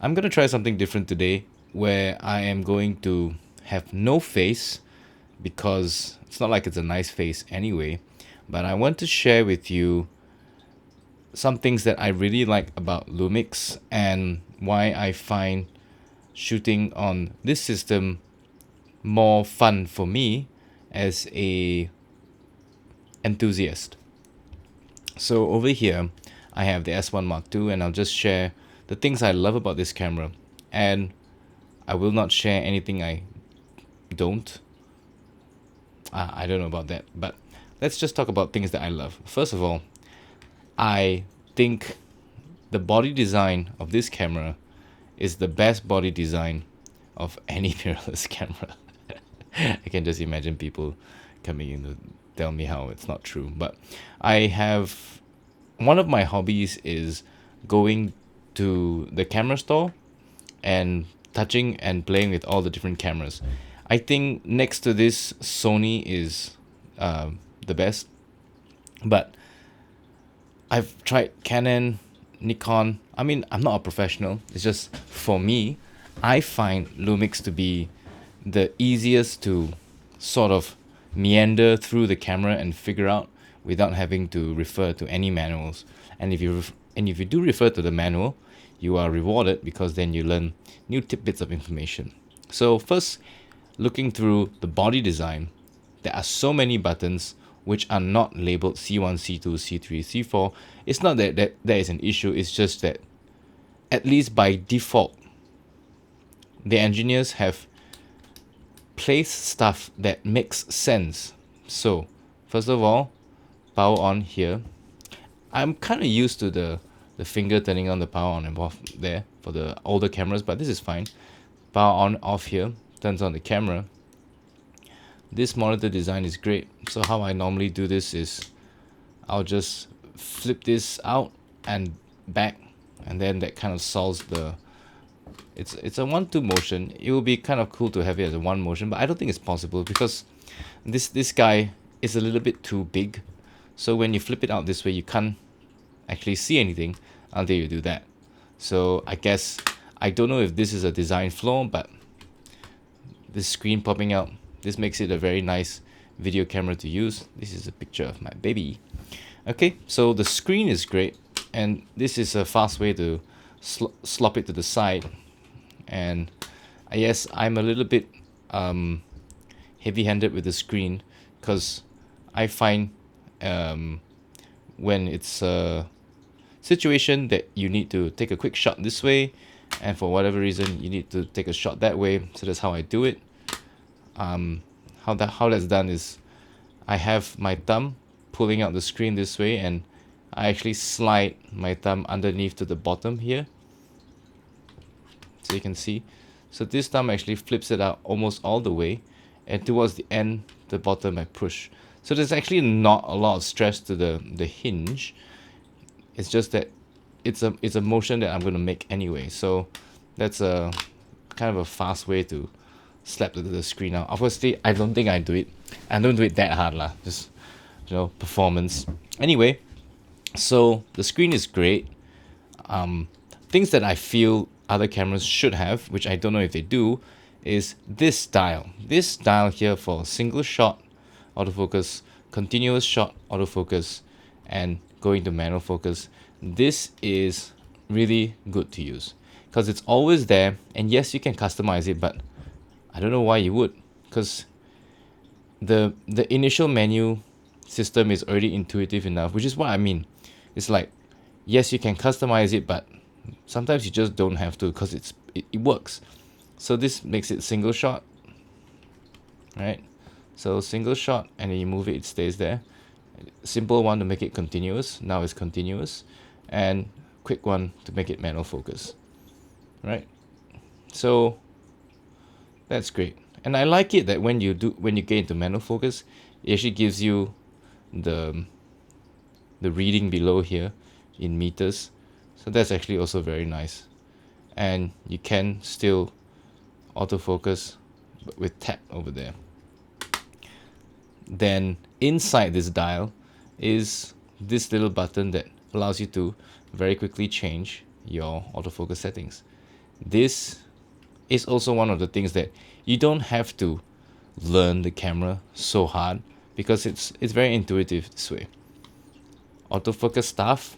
I'm going to try something different today where I am going to have no face because it's not like it's a nice face anyway, but I want to share with you some things that I really like about Lumix and why I find shooting on this system more fun for me as a enthusiast. So over here, I have the S1 Mark II, and I'll just share the things I love about this camera. And I will not share anything I don't. I don't know about that, but let's just talk about things that I love. First of all, I think the body design of this camera is the best body design of any mirrorless camera. I can just imagine people coming in to tell me how it's not true. But I have one of my hobbies is going to the camera store and touching and playing with all the different cameras. I think next to this, Sony is the best. But I've tried Canon, Nikon. I mean, I'm not a professional. It's just for me, I find Lumix to be the easiest to sort of meander through the camera and figure out without having to refer to any manuals. And if you do refer to the manual, you are rewarded because then you learn new tidbits of information. So first, looking through the body design, there are so many buttons which are not labeled C1, C2, C3, C4. It's not that there is an issue, it's just that at least by default, the engineers have placed stuff that makes sense. So, first of all, power on here. I'm kind of used to the finger turning on the power on and off there for the older cameras, but this is fine. Power on, off here, turns on the camera. This monitor design is great. So how I normally do this is I'll just flip this out and back, and then that kind of solves the it's a 1-2 motion. It will be kind of cool to have it as a 1 motion, but I don't think it's possible because this guy is a little bit too big. So when you flip it out this way, you can't actually see anything until you do that. So I guess I don't know if this is a design flaw, but this screen popping out, this makes it a very nice video camera to use. This is a picture of my baby. Okay, so the screen is great, and this is a fast way to slop it to the side. And yes, I'm a little bit heavy-handed with the screen because I find when it's a situation that you need to take a quick shot this way, and for whatever reason you need to take a shot that way, so that's how I do it. How that's done is I have my thumb pulling out the screen this way, and I actually slide my thumb underneath to the bottom here, so you can see. So this thumb actually flips it out almost all the way, and towards the end, the bottom, I push. So there's actually not a lot of stress to the hinge. It's just that it's a motion that I'm going to make anyway. So that's a kind of a fast way to slap the screen out. Obviously, I don't think I do it. I don't do it that hard lah. Just performance. Anyway, so the screen is great. Things that I feel other cameras should have, which I don't know if they do, is this dial. This dial here for single shot autofocus, continuous shot autofocus, and going to manual focus. This is really good to use because it's always there, and yes, you can customize it, but I don't know why you would, because the initial menu system is already intuitive enough, which is what I mean. It's like, yes, you can customize it, but sometimes you just don't have to because it works. So this makes it single shot, right? So single shot, and then you move it stays there. Simple one to make it continuous, now it's continuous, and quick one to make it manual focus, right? So that's great. And I like it that when you get into manual focus, it actually gives you the reading below here in meters. So that's actually also very nice. And you can still autofocus with tap over there. Then inside this dial is this little button that allows you to very quickly change your autofocus settings. This is also one of the things that you don't have to learn the camera so hard, because it's very intuitive this way. Autofocus stuff,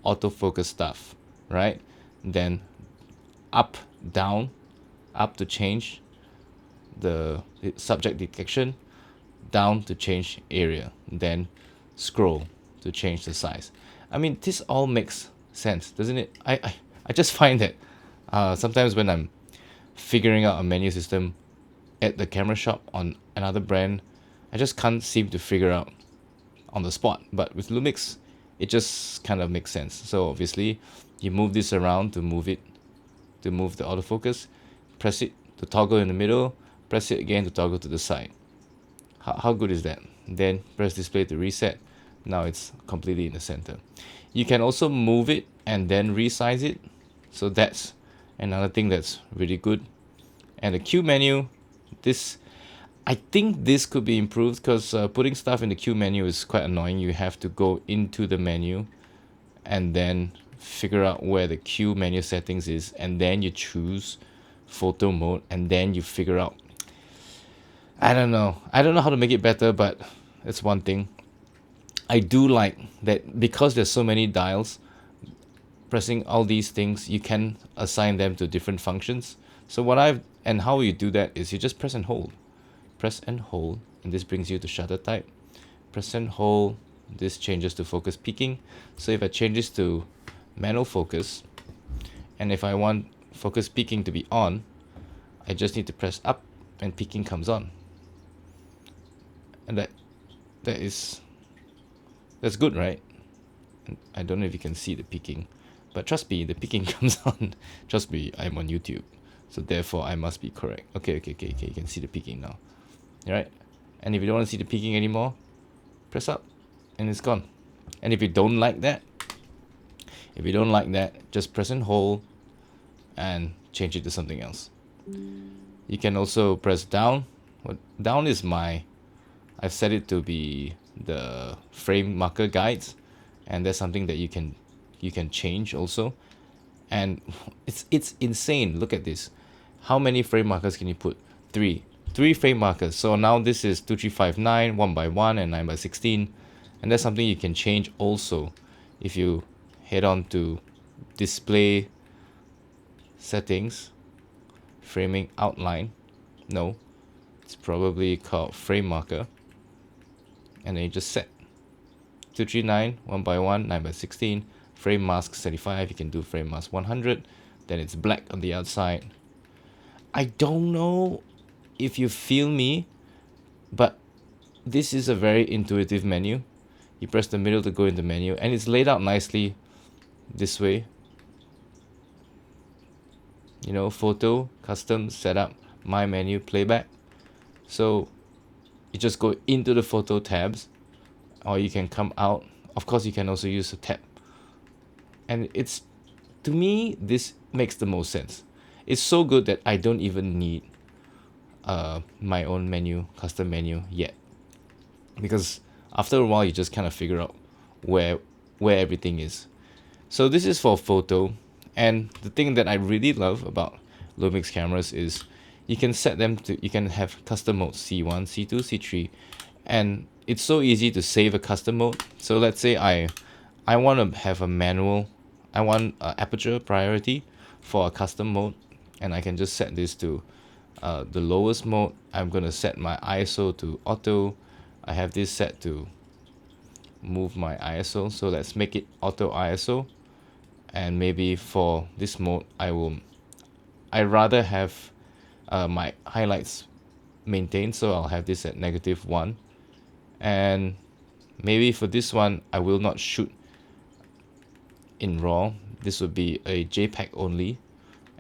autofocus stuff, right? Then up, down, up to change the subject detection, down to change area, then scroll to change the size. I mean, this all makes sense, doesn't it? I just find that sometimes when I'm figuring out a menu system at the camera shop on another brand, I just can't seem to figure out on the spot. But with Lumix, it just kind of makes sense. So obviously, you move this around to move the autofocus, press it to toggle in the middle, press it again to toggle to the side. How good is that? Then press display to reset. Now it's completely in the center. You can also move it and then resize it. So that's another thing that's really good. And the Q menu, I think this could be improved, because putting stuff in the Q menu is quite annoying. You have to go into the menu and then figure out where the Q menu settings is, and then you choose photo mode, and then you figure out. I don't know how to make it better, but it's one thing. I do like that because there's so many dials, pressing all these things, you can assign them to different functions. So how you do that is you just press and hold. Press and hold, and this brings you to shutter type. Press and hold, this changes to focus peaking. So if I change this to manual focus, and if I want focus peaking to be on, I just need to press up and peaking comes on. And that's good, right? I don't know if you can see the peaking, but trust me, the peaking comes on. Trust me, I'm on YouTube, so therefore I must be correct. Okay, you can see the peaking now, right? And if you don't want to see the peaking anymore, press up and it's gone. And if you don't like that, just press and hold and change it to something else. You can also press down. Down is I've set it to be the frame marker guides, and that's something that you can change also. And it's insane. Look at this. How many frame markers can you put? Three frame markers. So now this is 2359, 1x1, and 9x16, and that's something you can change also. If you head on to display settings, framing outline, no, it's probably called frame marker, and then you just set 239, 1x1, 9x16, frame mask 75. You can do frame mask 100. Then it's black on the outside. I don't know if you feel me, but this is a very intuitive menu. You press the middle to go in the menu, and it's laid out nicely this way. Photo, custom, setup, my menu, playback. So you just go into the photo tabs, or you can come out. Of course, you can also use a tab. And to me, this makes the most sense. It's so good that I don't even need my own menu, custom menu yet. Because after a while, you just kind of figure out where everything is. So this is for photo. And the thing that I really love about Lumix cameras is you can set them you can have custom mode C1, C2, C3, and it's so easy to save a custom mode. So let's say I want to have a manual, I want aperture priority for a custom mode, and I can just set this to the lowest mode. I'm going to set my ISO to auto. I have this set to move my ISO, so let's make it auto ISO. And maybe for this mode, I rather have my highlights maintained, so I'll have this at -1. And maybe for this one, I will not shoot in RAW. This would be a JPEG only,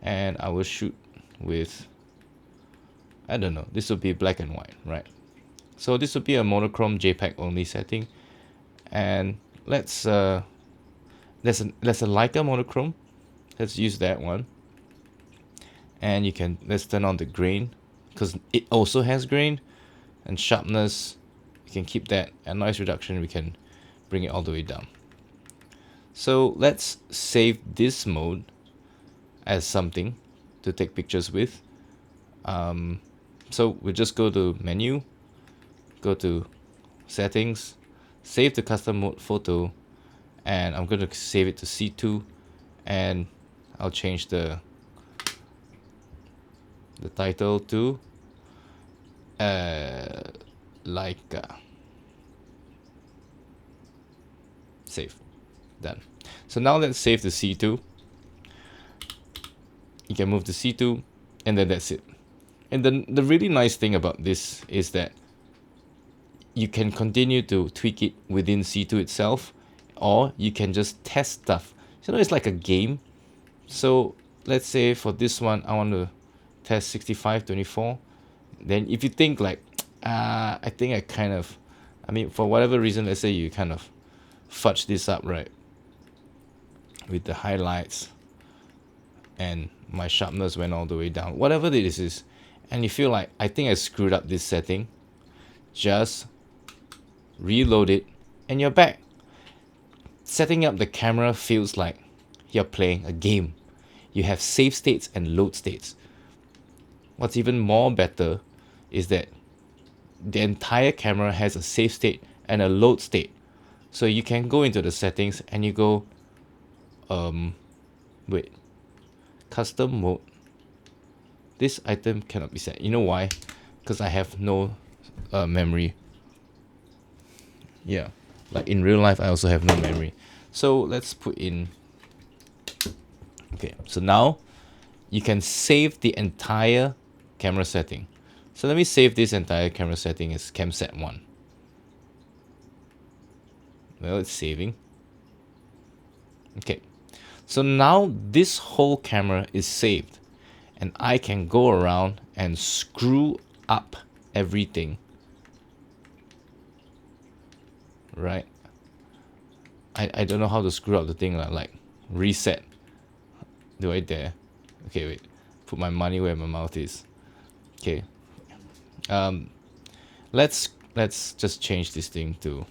and I will shoot with, I don't know, this would be black and white, right? So this would be a monochrome JPEG only setting. And there's a Leica monochrome. Let's use that one. And let's turn on the grain, because it also has grain, and sharpness, you can keep that, and noise reduction, we can bring it all the way down. So let's save this mode as something, to take pictures with. So we'll just go to menu, go to settings, save the custom mode photo, and I'm going to save it to C2, and I'll change the title to Leica. Save. Done. So now let's save to C2. You can move to C2, and then that's it. And then the really nice thing about this is that you can continue to tweak it within C2 itself, or you can just test stuff. So it's like a game. So let's say for this one, I want to test 65-24. Then if you think like, I think I mean, for whatever reason, let's say you kind of fudge this up, right? With the highlights, and my sharpness went all the way down, whatever this is, and you feel like, I think I screwed up this setting, just reload it, and you're back. Setting up the camera feels like you're playing a game. You have save states and load states. What's even more better is that the entire camera has a save state and a load state. So you can go into the settings and you go, custom mode. This item cannot be set. You know why? Because I have no memory. Yeah, like in real life, I also have no memory. So let's put in. Okay, so now you can save the entire camera setting. So let me save this entire camera setting as camset 1. Well, it's saving. Okay, so now this whole camera is saved, and I can go around and screw up everything. Right? I don't know how to screw up the thing, like reset. Do I dare? Okay, wait. Put my money where my mouth is. Okay. Let's just change this thing to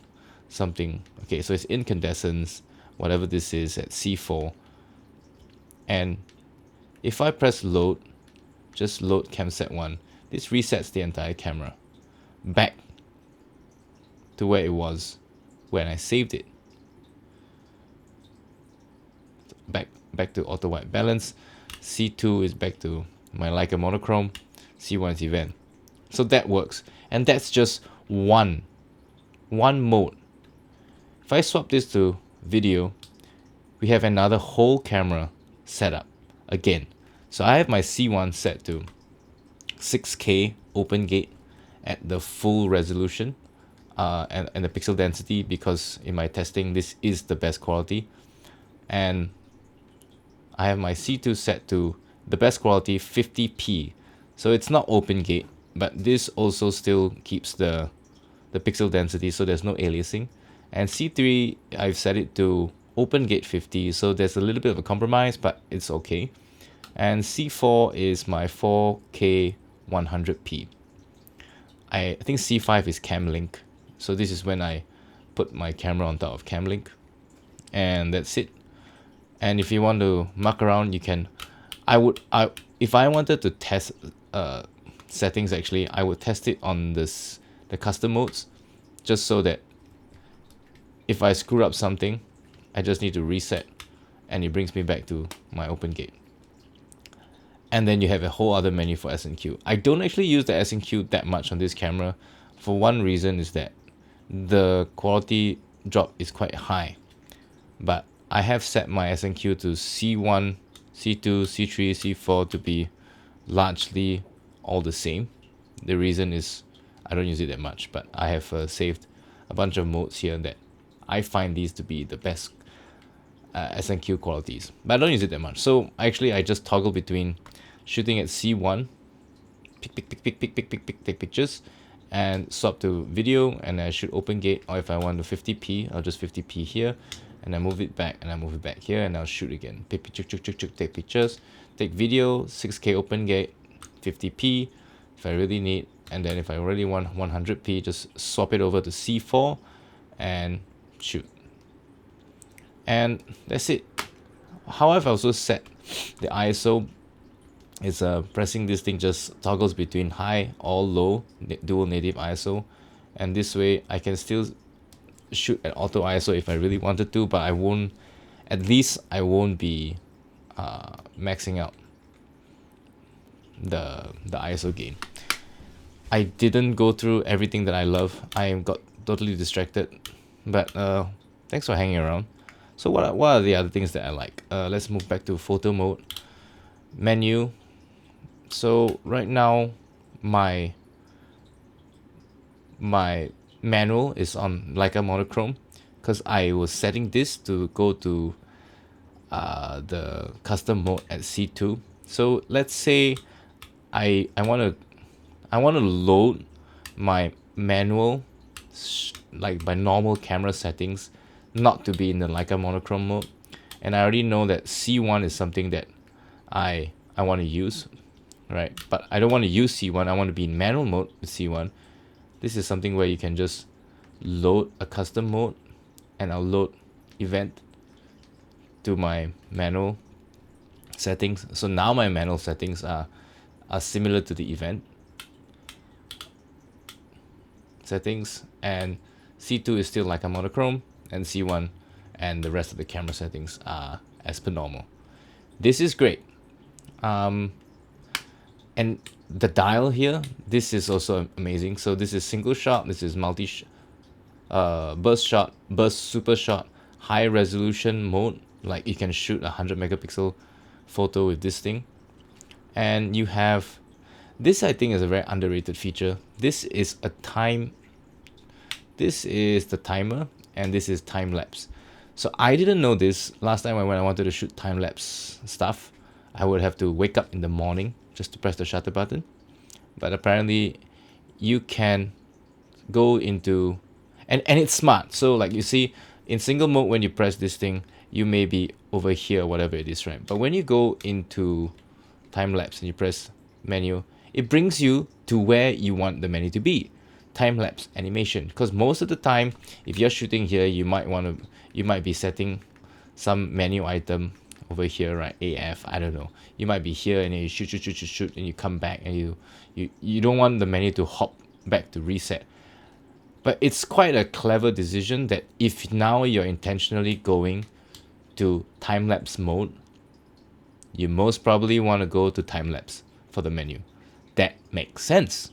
something. Okay, so it's incandescence, whatever this is, at C4. And if I press load, just load camset 1, this resets the entire camera back to where it was when I saved it. Back to auto white balance. C2 is back to my Leica monochrome. C1 is event. So that works, and that's just one mode. If I swap this to video, we have another whole camera setup again. So I have my C1 set to 6K open gate at the full resolution, and the pixel density, because in my testing this is the best quality. And I have my C2 set to the best quality 50p. So it's not open gate, but this also still keeps the pixel density, so there's no aliasing. And C3, I've set it to open gate 50, so there's a little bit of a compromise, but it's okay. And C4 is my 4K 100p. I think C5 is cam link, so this is when I put my camera on top of cam link, and that's it. And if you want to muck around, you can. If I wanted to test settings, actually, I would test it on the custom modes, just so that if I screw up something, I just need to reset, and it brings me back to my open gate. And then you have a whole other menu for S&Q. I don't actually use the S&Q that much on this camera. For one reason is that the quality drop is quite high, but I have set my S&Q to C1, C2, C3, C4 to be largely all the same. The reason is I don't use it that much, but I have saved a bunch of modes here that I find these to be the best S&Q qualities, but I don't use it that much. So actually I just toggle between shooting at C1, take pictures, and swap to video, and I shoot open gate, or if I want to 50p, I'll just 50p here, and I move it back, and I move it back here, and I'll shoot again. Take pictures, take video, 6K open gate, 50p if I really need, and then if I really want 100p, just swap it over to C4 and shoot. And that's it. How I've also set the ISO is pressing this thing just toggles between high or low dual native ISO, and this way I can still shoot at auto ISO if I really wanted to, but I won't, at least I won't be maxing out the ISO gain. I didn't go through everything that I love. I got totally distracted, but thanks for hanging around. So what are the other things that I like? Let's move back to photo mode. Menu. So right now my manual is on Leica monochrome because I was setting this to go to the custom mode at C2. So let's say I want to load my manual, like my normal camera settings, not to be in the Leica monochrome mode, and I already know that C1 is something that I want to use, right? But I don't want to use C1. I want to be in manual mode with C1. This is something where you can just load a custom mode, and I'll load event to my manual settings. So now my manual settings are similar to the event settings, and C2 is still like a monochrome, and C1 and the rest of the camera settings are as per normal. This is great. And the dial here, this is also amazing. So this is single shot, this is multi burst shot, burst super shot, high resolution mode, like you can shoot 100 megapixel photo with this thing. And you have this, I think, is a very underrated feature. This is the timer, and this is time lapse. So I didn't know this last time when I wanted to shoot time lapse stuff. I would have to wake up in the morning just to press the shutter button. But apparently you can go into, and it's smart. So like you see in single mode, when you press this thing, you may be over here, whatever it is, right? But when you go into time lapse and you press menu, it brings you to where you want the menu to be, time lapse animation. Because most of the time, if you're shooting here, you might be setting some menu item over here, right? AF, I don't know. You might be here and then you shoot, and you come back, and you don't want the menu to hop back to reset. But it's quite a clever decision that if now you're intentionally going to time-lapse mode, you most probably want to go to time-lapse for the menu. That makes sense.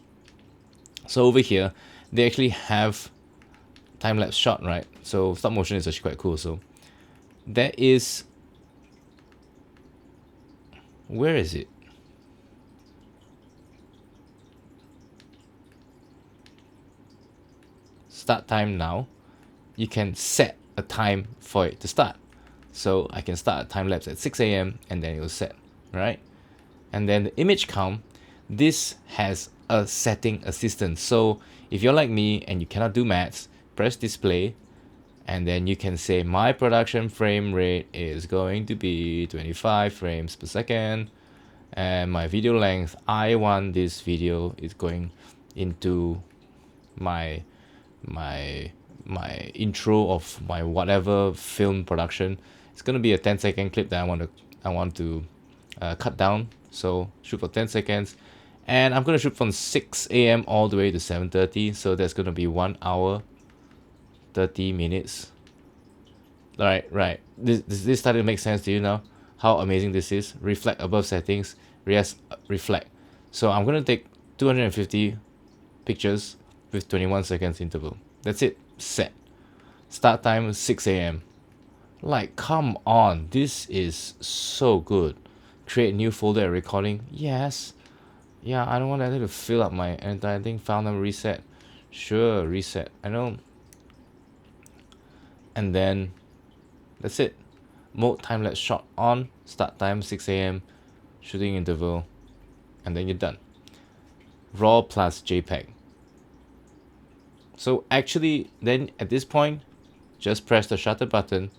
So over here, they actually have time-lapse shot, right? So stop motion is actually quite cool. So that is, where is it? Start time now. You can set a time for it to start. So I can start a time lapse at 6 a.m. and then it will set, right? And then the image count, this has a setting assistant. So if you're like me and you cannot do maths, press display, and then you can say my production frame rate is going to be 25 frames per second, and my video length, I want this video is going into my intro of my whatever film production. It's gonna be a 10-second clip that I want to cut down. So shoot for 10 seconds, and I'm gonna shoot from 6 a.m. all the way to 7:30. So that's gonna be 1 hour 30 minutes. Right. This starting to make sense to you now? How amazing this is. Reflect above settings. Reflect. So I'm gonna take 250 pictures with 21 seconds interval. That's it. Set. Start time 6 a.m. Like, come on, this is so good. Create new folder and recording. Yes. Yeah, I don't want that to fill up my entire thing. File number reset. Sure, reset. I know. And then that's it. Mode time lapse shot on. Start time 6 a.m. Shooting interval. And then you're done. RAW plus JPEG. So actually, then at this point, just press the shutter button,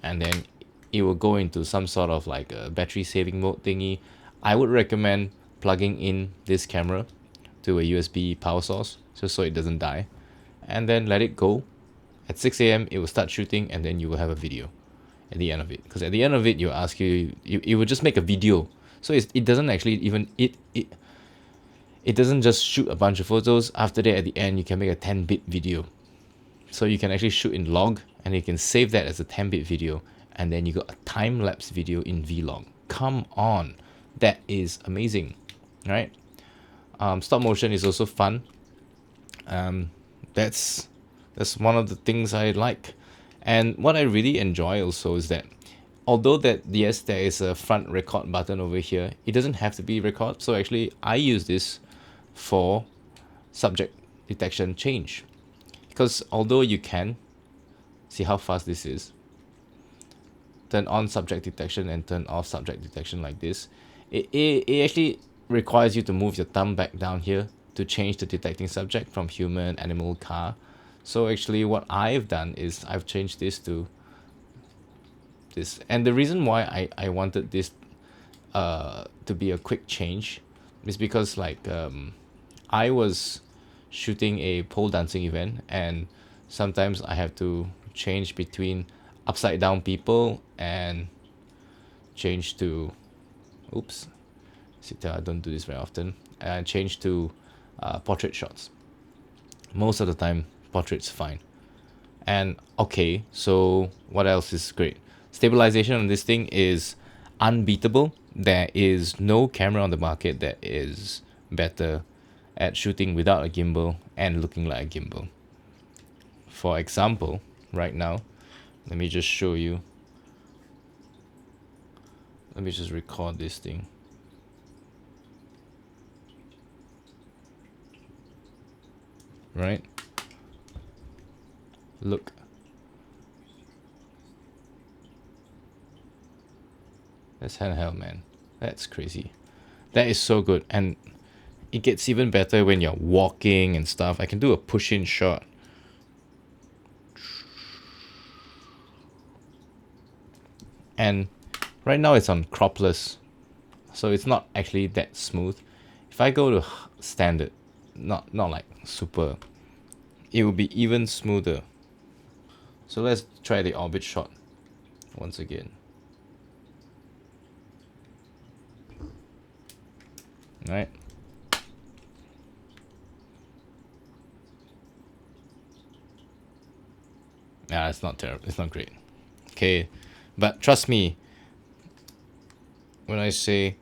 and then it will go into some sort of like a battery saving mode thingy. I would recommend plugging in this camera to a USB power source just so it doesn't die, and then let it go. At 6 a.m. it will start shooting, and then you will have a video at the end of it. Because at the end of it, it will just make a video. So it doesn't actually even it doesn't just shoot a bunch of photos. After that, at the end, you can make a 10-bit video. So you can actually shoot in log, and you can save that as a 10-bit video, and then you got a time-lapse video in vlog. Come on, that is amazing, right? Stop motion is also fun. That's one of the things I like, and what I really enjoy also is that although that yes, there is a front record button over here, it doesn't have to be record. So actually, I use this for subject detection change, because although you can see how fast this is, turn on subject detection and turn off subject detection like this, it actually requires you to move your thumb back down here to change the detecting subject from human, animal, car. So actually what I've done is I've changed this to this, and the reason why I wanted this to be a quick change is because like I was shooting a pole dancing event, and sometimes I have to change between upside down people and change to oops, I don't do this very often, and change to portrait shots. Most of the time portrait's fine. And okay, so what else is great? Stabilization on this thing is unbeatable. There is no camera on the market that is better at shooting without a gimbal and looking like a gimbal. For example, right now, let me just show you. Let me just record this thing. Right? Look. That's handheld, man. That's crazy. That is so good. And it gets even better when you're walking and stuff. I can do a push-in shot. And right now it's on cropless, so it's not actually that smooth. If I go to standard, not like super, it will be even smoother. So let's try the orbit shot once again. Right? Yeah, it's not terrible. It's not great. Okay, but trust me when I say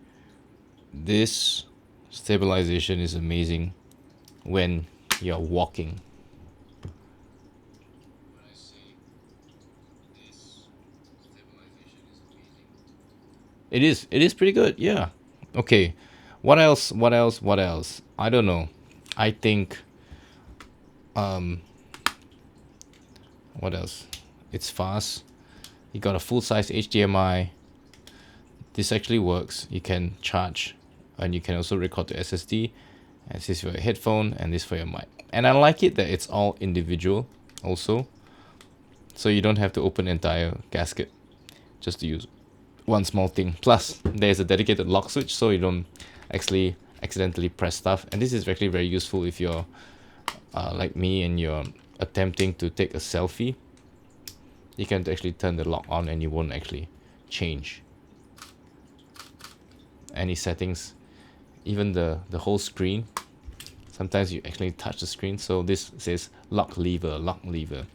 this stabilization is amazing when you're walking. It is pretty good, yeah. Okay, what else? I don't know. I think what else? It's fast. You got a full-size HDMI. This actually works. You can charge, and you can also record to SSD. And this is for your headphone, and this for your mic. And I like it that it's all individual also, so you don't have to open the entire gasket just to use one small thing. Plus, there's a dedicated lock switch, so you don't actually accidentally press stuff. And this is actually very useful if you're like me and you're attempting to take a selfie. You can actually turn the lock on and you won't actually change any settings. Even the whole screen, sometimes you actually touch the screen, so this says lock lever.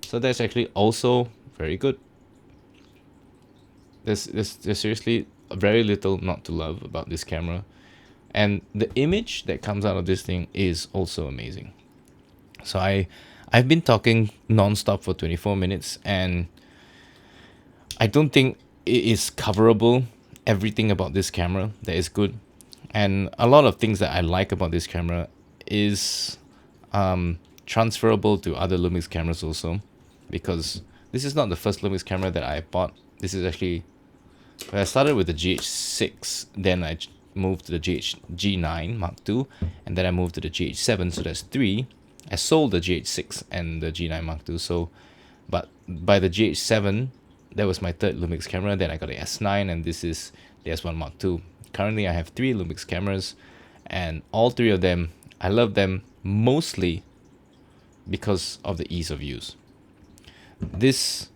So that's actually also very good. There's seriously very little not to love about this camera, and the image that comes out of this thing is also amazing. So I've been talking non-stop for 24 minutes, and I don't think it is coverable everything about this camera that is good. And a lot of things that I like about this camera is transferable to other Lumix cameras also, because this is not the first Lumix camera that I bought. This is actually, I started with the GH6, then I moved to the G9 Mark II, and then I moved to the GH7, so that's 3. I sold the GH6 and the G9 Mark II, so, but by the GH7, that was my third Lumix camera. Then I got the S9, and this is the S1 Mark II. Currently, I have 3 Lumix cameras, and all 3 of them, I love them mostly because of the ease of use. This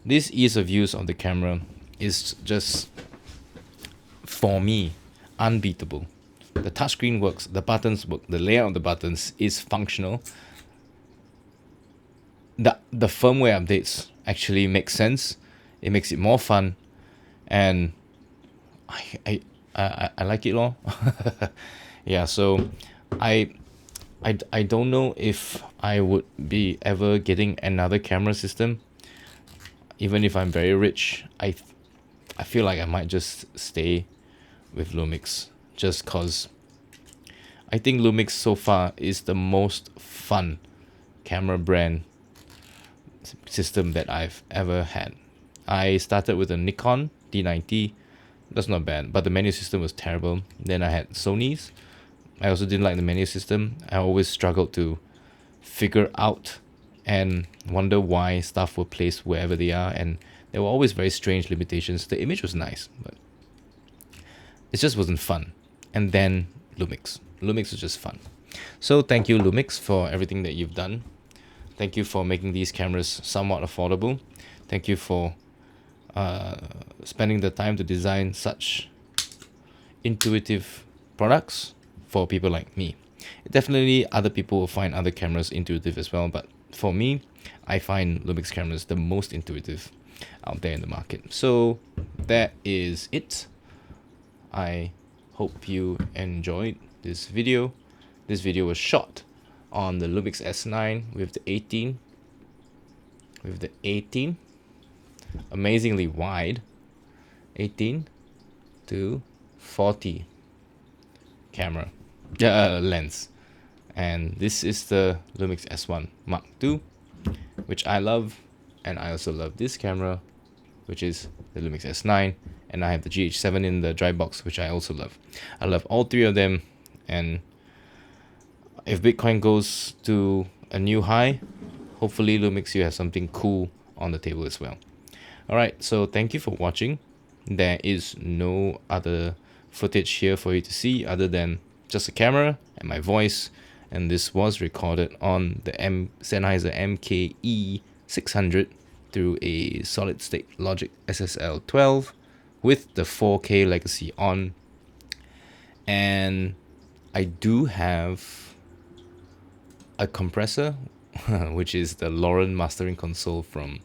ease of use of the camera is just for me, unbeatable. The touchscreen works, the buttons work, the layout of the buttons is functional. The firmware updates actually make sense. It makes it more fun, and I I I like it all. Yeah, so I I don't know if I would be ever getting another camera system. Even if I'm very rich, I feel like I might just stay with Lumix just cause I think Lumix so far is the most fun camera brand system that I've ever had. I started with a Nikon D90. That's not bad, but the menu system was terrible. Then I had Sony's. I also didn't like the menu system. I always struggled to figure out and wonder why stuff were placed wherever they are, and there were always very strange limitations. The image was nice, but it just wasn't fun. And then Lumix. Lumix was just fun. So thank you, Lumix, for everything that you've done. Thank you for making these cameras somewhat affordable. Thank you for spending the time to design such intuitive products for people like me. Definitely other people will find other cameras intuitive as well, but for me, I find Lumix cameras the most intuitive out there in the market. So that is it. I hope you enjoyed this video. This video was shot on the Lumix S9 with the 18. Amazingly wide 18 to 40 camera lens, and this is the Lumix S1 Mark II, which I love, and I also love this camera, which is the Lumix S9, and I have the GH7 in the dry box, which I also love. I love all three of them, and if Bitcoin goes to a new high, hopefully Lumix you have something cool on the table as well. Alright, so thank you for watching. There is no other footage here for you to see other than just a camera and my voice, and this was recorded on the Sennheiser MKE 600 through a solid state Logic SSL 12 with the 4K legacy on, and I do have a compressor which is the Lauren mastering console from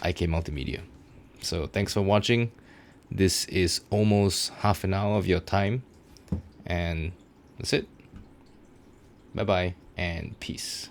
IK Multimedia. So thanks for watching. This is almost half an hour of your time, and that's it. Bye bye and peace.